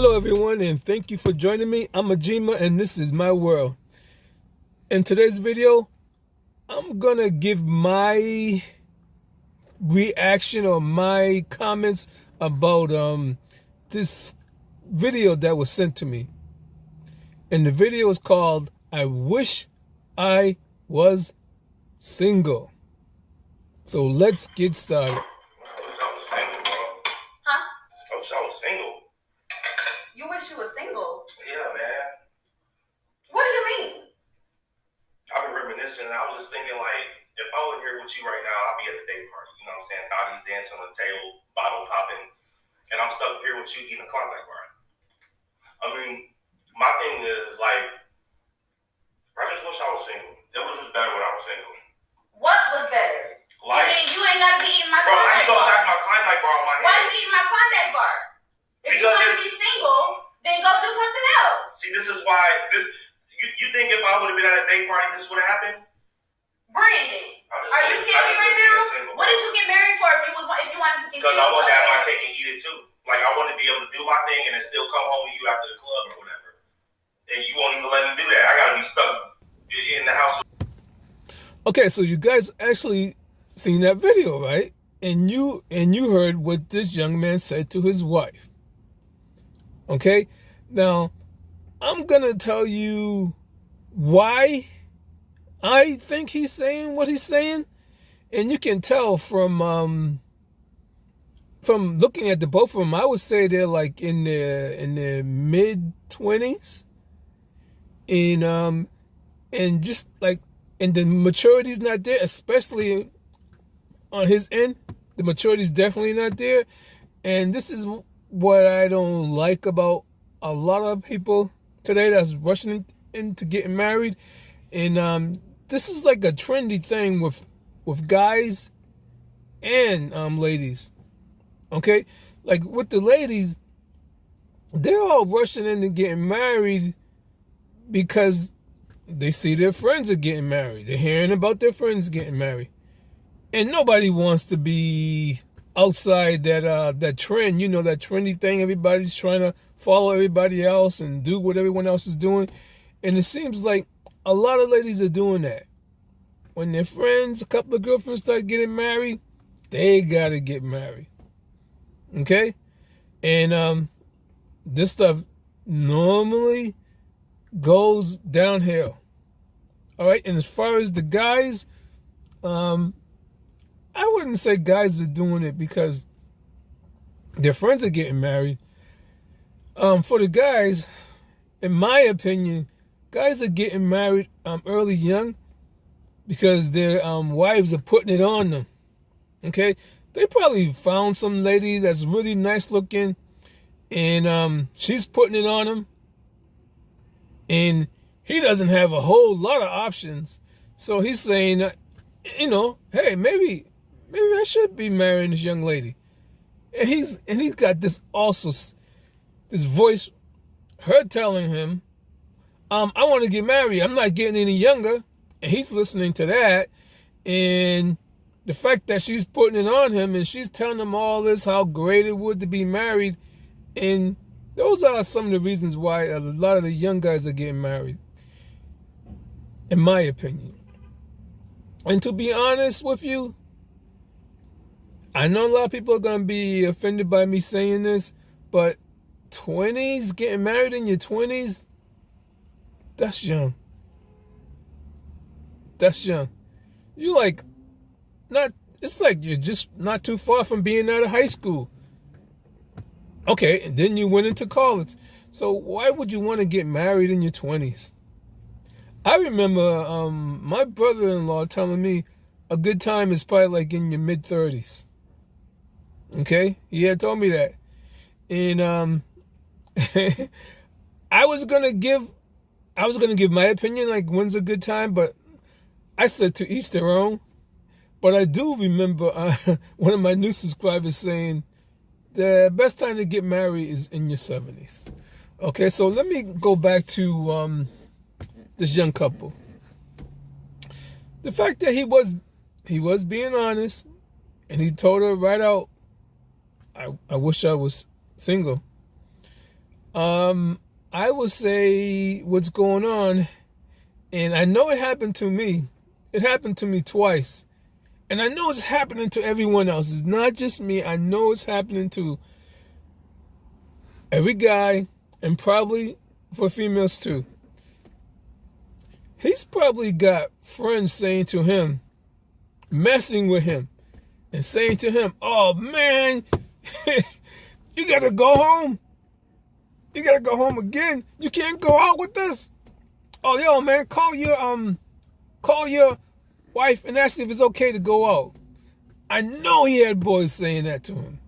Hello everyone, and thank you for joining me. I'm Agymah and this is my world. In today's video, I'm gonna give my reaction or my comments about this video that was sent to me. And the video is called I Wish I Was Single. So let's get started. Single. You wish you were single? Yeah, man. What do you mean? I've been reminiscing. I was just thinking, like, if I were here with you right now, I'd be at the day party. You know what I'm saying? Bodies dancing on the table, bottle popping, and I'm stuck here with you eating a Klondike bar. I mean, my thing is, like, I just wish I was single. It was just better when I was single. What was better? Like, I mean, you ain't got to be eating my bro, I Klondike just don't bar. have my Klondike bar on my hand. Why you eating my Klondike bar? If you want to be single, then go do something else. See, this is why you think if I would have been at a day party, this would have happened? Brandon, are you kidding me right now? What did you get married for if you wanted to be single? Because I wanted to have my cake and eat it too. Like, I wanted to be able to do my thing and then still come home to you after the club or whatever. And you won't even let me do that. I gotta be stuck in the house. Okay, so you guys actually seen that video, right? And you heard what this young man said to his wife. Okay? Now, I'm going to tell you why I think he's saying what he's saying. And you can tell from looking at the both of them, I would say they're like in their mid-20s. And just like, and the maturity's not there, especially on his end. The maturity's definitely not there. And this is what I don't like about a lot of people today that's rushing into getting married. And this is like a trendy thing with guys and ladies. Okay? Like with the ladies, they're all rushing into getting married because they see their friends are getting married. They're hearing about their friends getting married. And nobody wants to be outside that trend, you know, that trendy thing. Everybody's trying to follow everybody else and do what everyone else is doing. And it seems like a lot of ladies are doing that. When their friends, a couple of girlfriends start getting married, they got to get married. Okay? And this stuff normally goes downhill. All right? And as far as the guys, I wouldn't say guys are doing it because their friends are getting married. For the guys, in my opinion, guys are getting married early young because their wives are putting it on them. Okay? They probably found some lady that's really nice looking and she's putting it on him. And he doesn't have a whole lot of options. So he's saying, you know, hey, maybe I should be marrying this young lady. And he's got this voice, her telling him, I want to get married. I'm not getting any younger. And he's listening to that. And the fact that she's putting it on him and she's telling him all this, how great it would to be married. And those are some of the reasons why a lot of the young guys are getting married, in my opinion. And to be honest with you, I know a lot of people are going to be offended by me saying this, but 20s, getting married in your 20s, that's young. That's young. You like, it's like you're just not too far from being out of high school. Okay, and then you went into college. So why would you want to get married in your 20s? I remember my brother-in-law telling me a good time is probably like in your mid-30s. Okay? He had told me that. And I was gonna give my opinion, like when's a good time, but I said to each their own. But I do remember one of my new subscribers saying the best time to get married is in your 70s. Okay, so let me go back to this young couple. The fact that he was being honest, and he told her right out, I wish I was single. I would say what's going on, and I know it happened to me. It happened to me twice. And I know it's happening to everyone else. It's not just me. I know it's happening to every guy, and probably for females too. He's probably got friends saying to him, messing with him, and saying to him, oh man, you gotta go home. You gotta go home again. You can't go out with this. Oh, yo, man, call your wife and ask if it's okay to go out. I know he had boys saying that to him.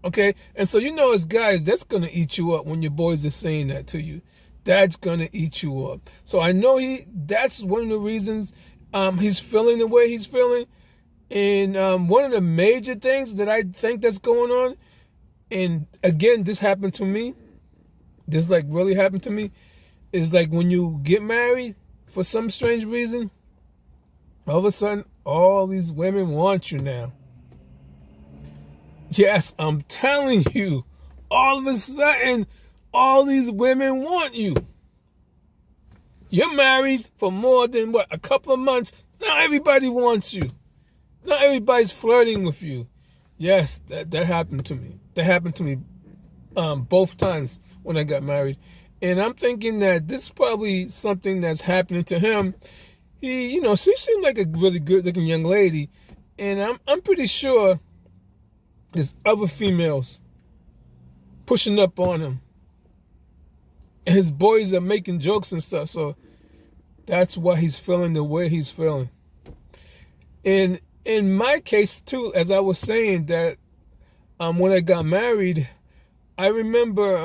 Okay? And so, as guys, that's going to eat you up when your boys are saying that to you. That's going to eat you up. So I know that's one of the reasons he's feeling the way he's feeling. And one of the major things that I think that's going on, and again, this happened to me. This really happened to me. Is when you get married for some strange reason, all of a sudden, all these women want you now. Yes, I'm telling you, all of a sudden, all these women want you. You're married for more than, a couple of months. Not everybody wants you. Not everybody's flirting with you. Yes, that happened to me. That happened to me both times when I got married. And I'm thinking that this is probably something that's happening to him. She seemed like a really good-looking young lady, and I'm pretty sure there's other females pushing up on him, and his boys are making jokes and stuff. So that's why he's feeling the way he's feeling. And in my case too, as I was saying that, when I got married, I remember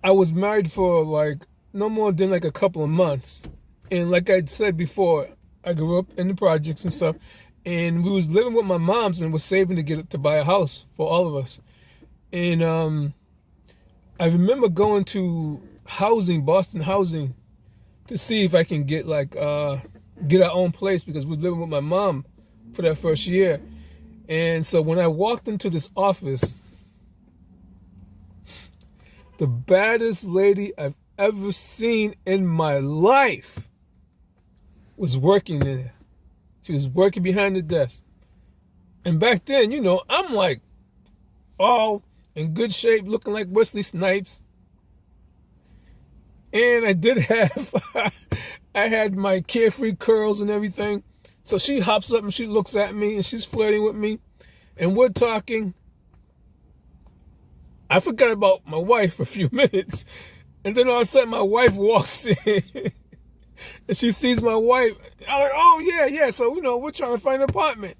I was married for no more than a couple of months. And like I said before, I grew up in the projects and stuff, and we was living with my moms and was saving to buy a house for all of us. And I remember going to Boston housing, to see if I can get our own place, because we was living with my mom for that first year. And so when I walked into this office, the baddest lady I've ever seen in my life was working there. She was working behind the desk. And back then, I'm all in good shape, looking like Wesley Snipes. And I did have, I had my carefree curls and everything. So she hops up and she looks at me and she's flirting with me. And we're talking. I forgot about my wife for a few minutes. And then all of a sudden my wife walks in. And she sees my wife. I'm like, oh, yeah. So, we're trying to find an apartment.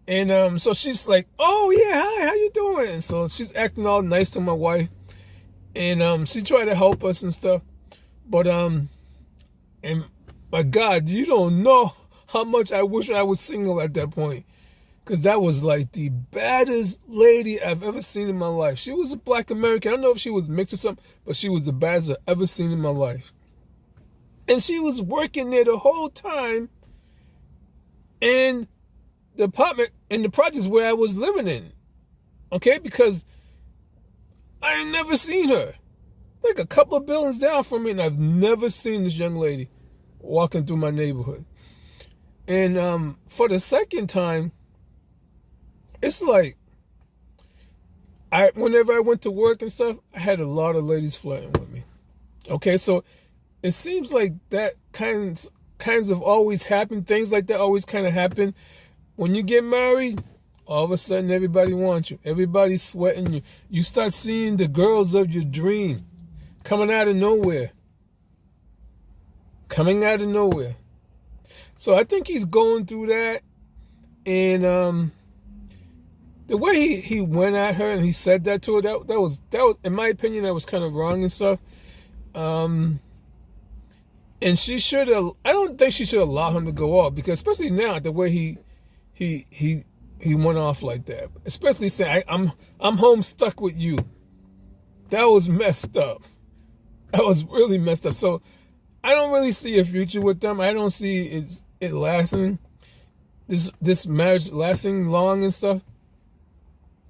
And so she's like, oh, yeah, hi, how you doing? So she's acting all nice to my wife. And she tried to help us and stuff. But, and my God, you don't know how much I wish I was single at that point. Because that was the baddest lady I've ever seen in my life. She was a black American. I don't know if she was mixed or something, but she was the baddest I've ever seen in my life. And she was working there the whole time in the apartment, in the projects where I was living in. Okay? Because I ain't never seen her. A couple of buildings down from me, and I've never seen this young lady walking through my neighborhood. And for the second time, it's whenever I went to work and stuff, I had a lot of ladies flirting with me. Okay, so it seems like that kinds of always happen. Things like that always kind of happen. When you get married, all of a sudden everybody wants you. Everybody's sweating you. You start seeing the girls of your dream coming out of nowhere. So I think he's going through that. And the way he went at her and he said that to her, that was in my opinion, that was kind of wrong and stuff. And she should have. I don't think she should allow him to go off, because especially now the way he went off like that. Especially saying I'm home stuck with you. That was messed up. That was really messed up. So I don't really see a future with them. I don't see it lasting. This marriage lasting long and stuff.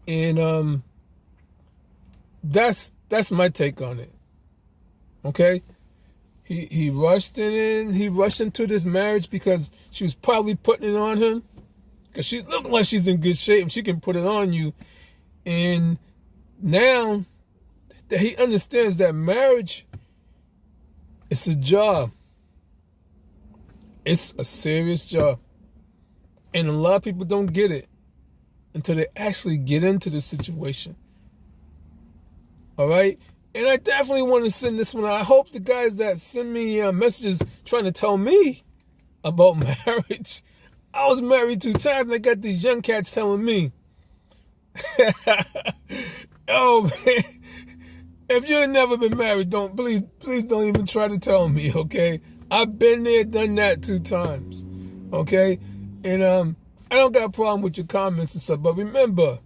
And That's my take on it. Okay? He rushed in. He rushed into this marriage because she was probably putting it on him. Because she looked like she's in good shape and she can put it on you. And now that he understands that marriage, it's a job. It's a serious job. And a lot of people don't get it until they actually get into the situation. All right? And I definitely want to send this one out. I hope the guys that send me messages trying to tell me about marriage. I was married 2 times and I got these young cats telling me. Oh, man. If you've never been married, please don't even try to tell me, okay? I've been there, done that 2 times, okay? And I don't got a problem with your comments and stuff, but remember,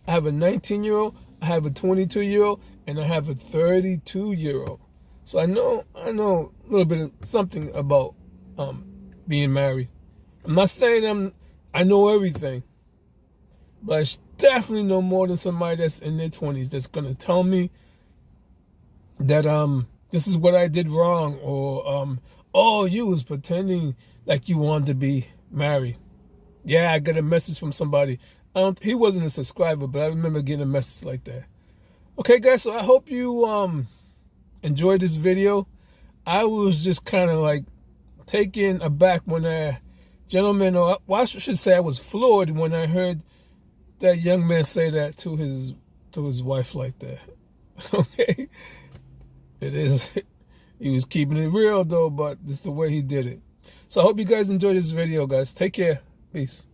I have a 19-year-old, I have a 22-year-old, and I have a 32-year-old. So I know a little bit of something about being married. I'm not saying I know everything, but I definitely know more than somebody that's in their 20s that's gonna tell me that this is what I did wrong, or oh, you was pretending like you wanted to be married. Yeah, I got a message from somebody. He wasn't a subscriber, but I remember getting a message like that. Okay, guys, so I hope you enjoyed this video. I was just kind of like taken aback when I should say I was floored when I heard that young man say that to his wife like that. Okay, it is. He was keeping it real though, but this is the way he did it. So I hope you guys enjoyed this video, guys. Take care. Peace.